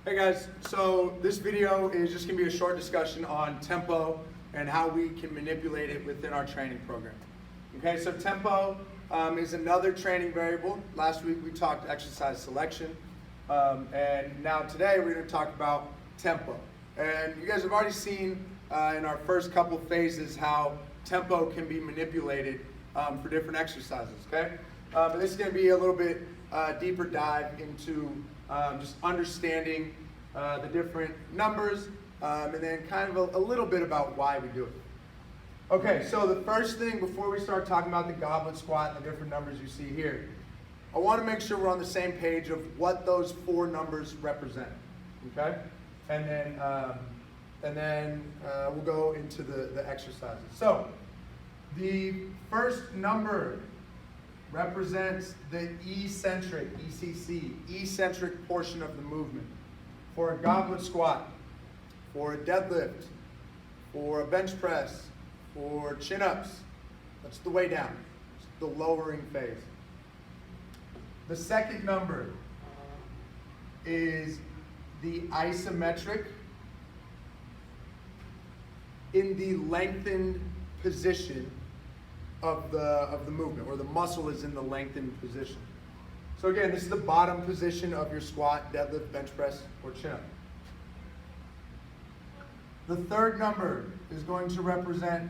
Hey guys, so this video is just going to be a short discussion on tempo and how we can manipulate it within our training program. Okay, so tempo is another training variable. Last week we talked exercise selection, and now today we're going to talk about tempo. And you guys have already seen in our first couple phases how tempo can be manipulated for different exercises, okay? But this is going to be a little bit deeper dive into just understanding the different numbers and then kind of a little bit about why we do it. Okay, so the first thing before we start talking about the goblet squat and the different numbers you see here, I want to make sure we're on the same page of what those four numbers represent, okay? And then we'll go into the exercises. So the first number represents the eccentric, ECC, eccentric portion of the movement. For a goblet squat, for a deadlift, for a bench press, for chin-ups, that's the way down. It's the lowering phase. The second number is the isometric in the lengthened position of the movement, or the muscle is in the lengthened position. So again, this is the bottom position of your squat, deadlift, bench press, or chin-up. The third number is going to represent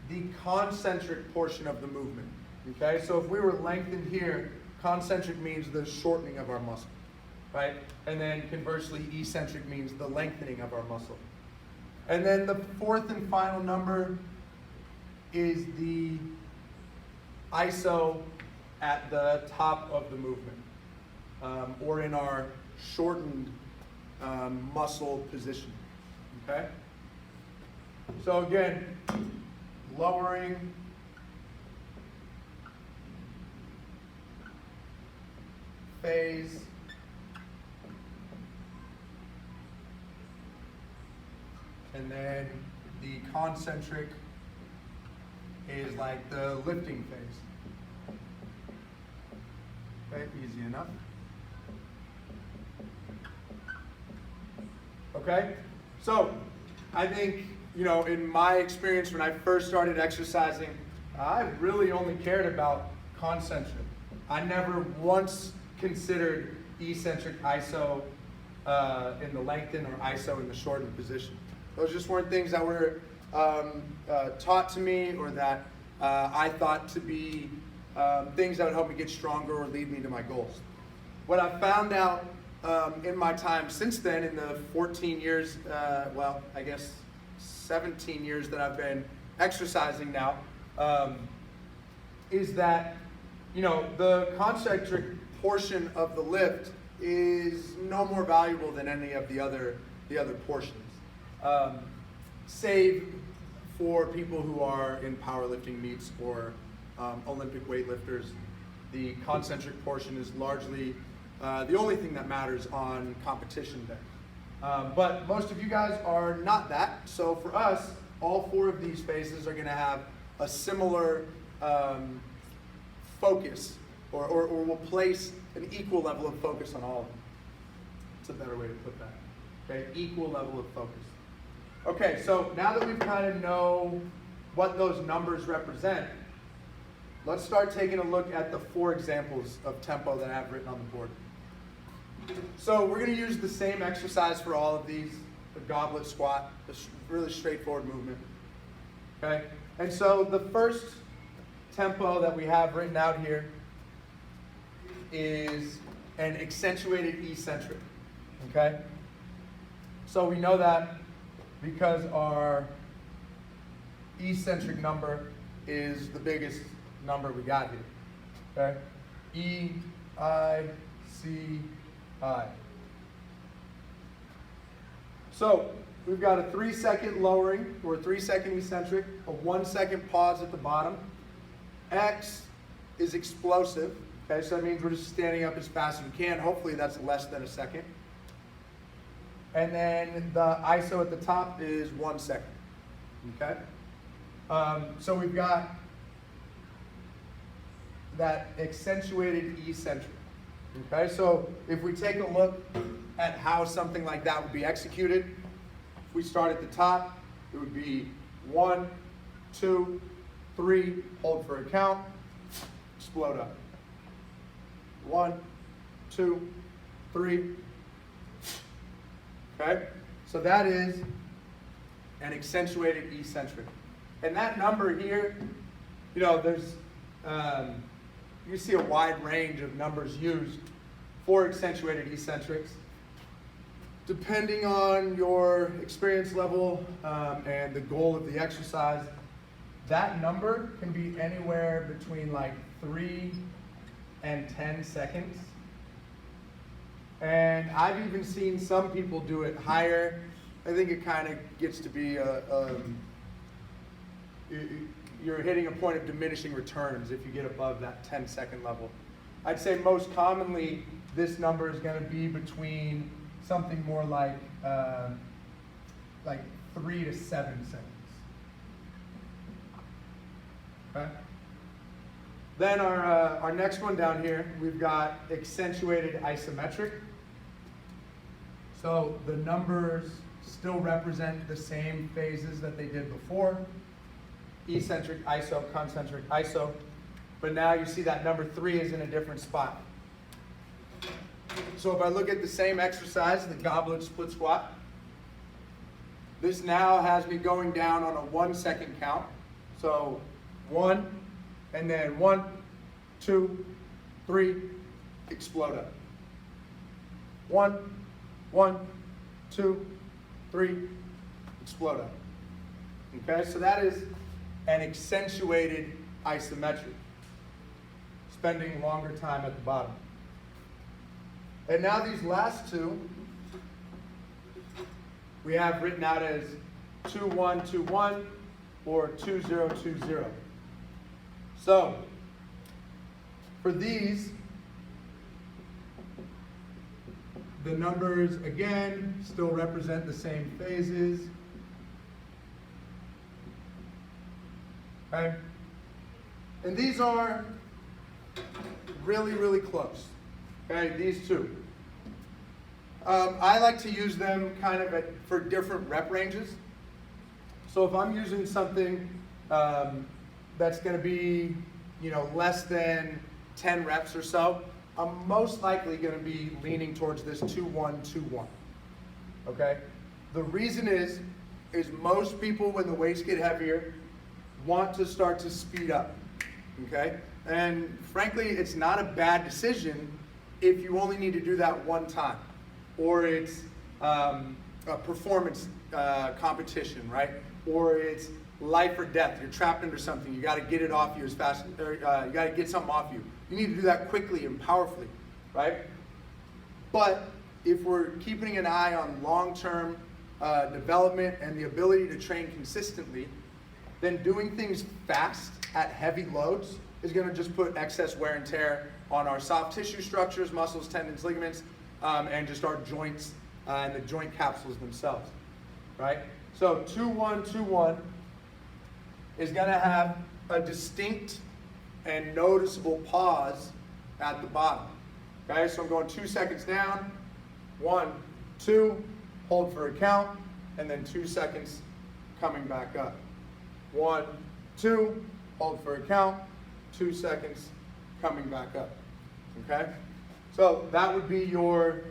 the concentric portion of the movement. Okay, so if we were lengthened here, concentric means the shortening of our muscle, right? And then conversely, eccentric means the lengthening of our muscle. And then the fourth and final number is the ISO at the top of the movement, or in our shortened muscle position, okay? So again, lowering, phase, and then the concentric is like the lifting phase. Okay, easy enough. Okay, so I think, in my experience when I first started exercising, I really only cared about concentric. I never once considered eccentric ISO in the lengthened or ISO in the shortened position. Those just weren't things that were taught to me, or that I thought to be things that would help me get stronger or lead me to my goals. What I found out in my time since then, in the 14 years, well, I guess 17 years that I've been exercising now, is that, the concentric portion of the lift is no more valuable than any of the other portions. Save for people who are in powerlifting meets or Olympic weightlifters, the concentric portion is largely the only thing that matters on competition day. But most of you guys are not that, so for us, all four of these phases are going to have a similar focus, or we'll place an equal level of focus on all of them. That's a better way to put that. Okay, equal level of focus. Okay, so now that we kind of know what those numbers represent, let's start taking a look at the four examples of tempo that I have written on the board. So we're going to use the same exercise for all of these, the goblet squat, this really straightforward movement. Okay, and so the first tempo that we have written out here is an accentuated eccentric. Okay, so we know that because our eccentric number is the biggest number we got here. Okay, E, I, C, I. So we've got a 3-second lowering, or a 3-second eccentric, a 1-second pause at the bottom. X is explosive. Okay, so that means we're just standing up as fast as we can. Hopefully that's less than a second. And then the ISO at the top is 1 second. Okay? So we've got that accentuated eccentric. Okay, so if we take a look at how something like that would be executed, if we start at the top, it would be 1, 2, 3, hold for a count, explode up. 1, 2, 3. Okay, so that is an accentuated eccentric. And that number here, you know, there's, you see a wide range of numbers used for accentuated eccentrics. Depending on your experience level and the goal of the exercise, that number can be anywhere between like 3 and 10 seconds. And I've even seen some people do it higher. I think it kind of gets to be you're hitting a point of diminishing returns if you get above that 10-second level. I'd say most commonly this number is going to be between something more like 3 to 7 seconds. Okay. Then our next one down here, we've got accentuated isometric. So the numbers still represent the same phases that they did before. Eccentric, iso, concentric, iso. But now you see that number 3 is in a different spot. So if I look at the same exercise, the goblet split squat, this now has me going down on a 1-second count. So 1, and then 1, 2, 3, explode up. 1, 1, 2, 3, explode up. Okay, so that is an accentuated isometric, spending longer time at the bottom. And now these last two, we have written out as 2-1-2-1 or 2-0-2-0. So, for these, the numbers, again, still represent the same phases. Okay? And these are really, really close. Okay, these two. I like to use them kind of for different rep ranges. So if I'm using something that's going to be, you know, less than 10 reps or so, I'm most likely going to be leaning towards this 2-1-2-1. Okay? The reason is most people, when the weights get heavier, want to start to speed up. Okay? And frankly, it's not a bad decision if you only need to do that one time, or it's a performance competition, right? Or it's life or death. You're trapped under something. You got to get it off you as fast. Or, you got to get something off you. You need to do that quickly and powerfully, right? But if we're keeping an eye on long-term development and the ability to train consistently, then doing things fast at heavy loads is going to just put excess wear and tear on our soft tissue structures, muscles, tendons, ligaments, and just our joints and the joint capsules themselves, right? So 2-1-2-1 is going to have a distinct and noticeable pause at the bottom. Okay, so I'm going 2 seconds down, 1, 2, hold for a count, and then 2 seconds coming back up. 1, 2, hold for a count, 2 seconds coming back up. Okay, so that would be your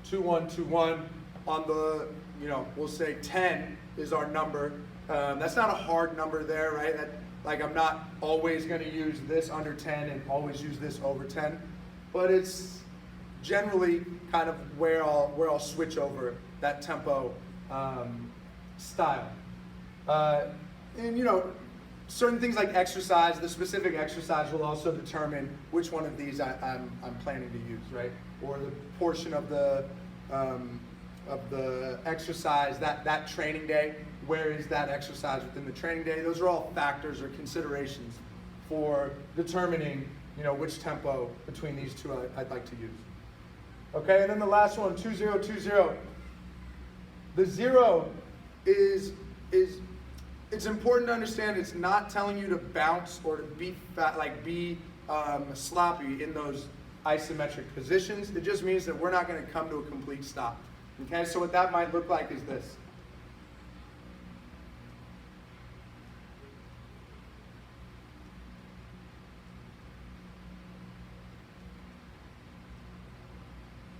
2-1-2-1 on the, you know, we'll say 10 is our number. That's not a hard number there, right? Like I'm not always going to use this under 10 and always use this over 10, but it's generally kind of where I'll switch over that tempo style. And you know, certain things like exercise, the specific exercise will also determine which one of these I'm planning to use, right? Or the portion of the exercise, that training day, where is that exercise within the training day? Those are all factors or considerations for determining, you know, which tempo between these two I'd like to use. Okay, and then the last one, 2-0-2-0. The 0 is it's important to understand it's not telling you to bounce or to be fat, like be sloppy in those isometric positions. It just means that we're not going to come to a complete stop. Okay, so what that might look like is this.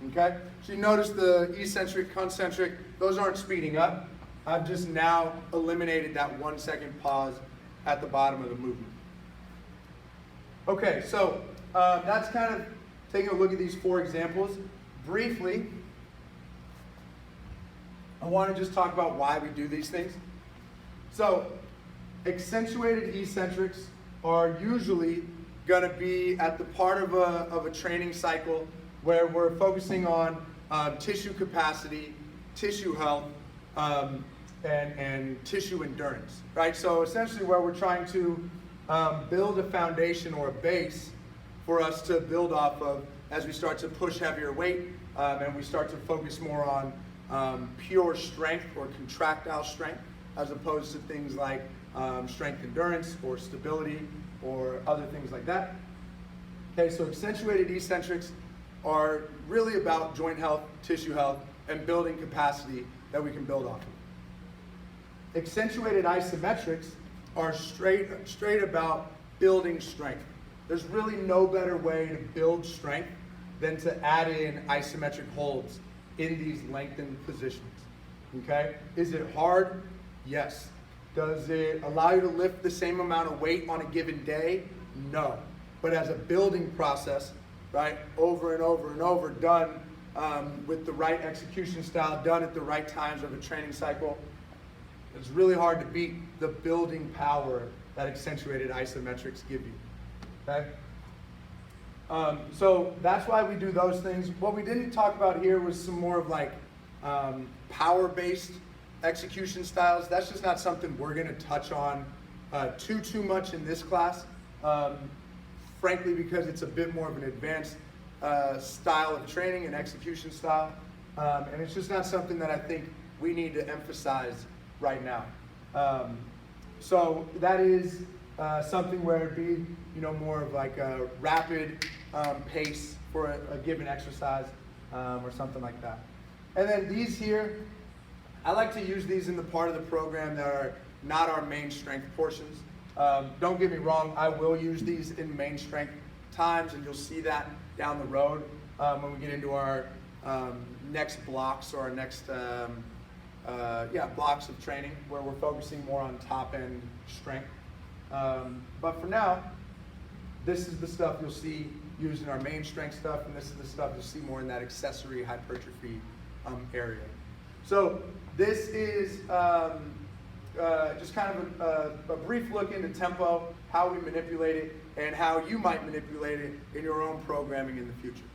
Okay, so you notice the eccentric, concentric, those aren't speeding up. I've just now eliminated that 1 second pause at the bottom of the movement. Okay, so that's kind of taking a look at these 4 examples. Briefly, I want to just talk about why we do these things. So, accentuated eccentrics are usually going to be at the part of a training cycle where we're focusing on tissue capacity, tissue health, and tissue endurance, right? So essentially where we're trying to build a foundation or a base for us to build off of as we start to push heavier weight and we start to focus more on pure strength or contractile strength as opposed to things like strength endurance or stability or other things like that. Okay, so accentuated eccentrics are really about joint health, tissue health, and building capacity that we can build off of. Accentuated isometrics are straight about building strength. There's really no better way to build strength than to add in isometric holds in these lengthened positions. Okay? Is it hard? Yes. Does it allow you to lift the same amount of weight on a given day? No. But as a building process, right, over and over and over, done with the right execution style, done at the right times of a training cycle, it's really hard to beat the building power that accentuated isometrics give you. Okay? So that's why we do those things. What we didn't talk about here was some more of like power-based execution styles. That's just not something we're going to touch on too much in this class. Frankly, because it's a bit more of an advanced style of training and execution style. And it's just not something that I think we need to emphasize right now. So that is something where it'd be, more of like a rapid pace for a given exercise or something like that. And then these here, I like to use these in the part of the program that are not our main strength portions. Don't get me wrong, I will use these in main strength times, and you'll see that down the road when we get into our next blocks or our next blocks of training where we're focusing more on top end strength. But for now, this is the stuff you'll see used in our main strength stuff, and this is the stuff you'll see more in that accessory hypertrophy area. So this is just kind of a brief look into tempo, how we manipulate it, and how you might manipulate it in your own programming in the future.